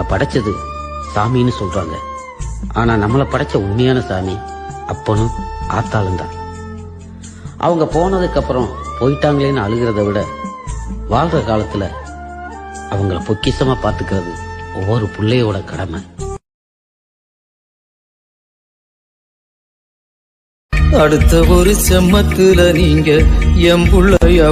படைச்சது சாமின்னு சொல்றாங்க. ஆனா நம்மளை படைச்ச உண்மையான சாமி அப்பனும் ஆத்தாளும் தான். அவங்க போனதுக்கு அப்புறம் போயிட்டாங்களேன்னு அழுகிறத விட வாழ்ற காலத்துல அவங்கள பொக்கிஷமா பாத்துக்கிறது ஒவ்வொரு பிள்ளையோட கடமை. அடுத்த ஒரு செம்மத்துல நீங்க என் புள்ளையா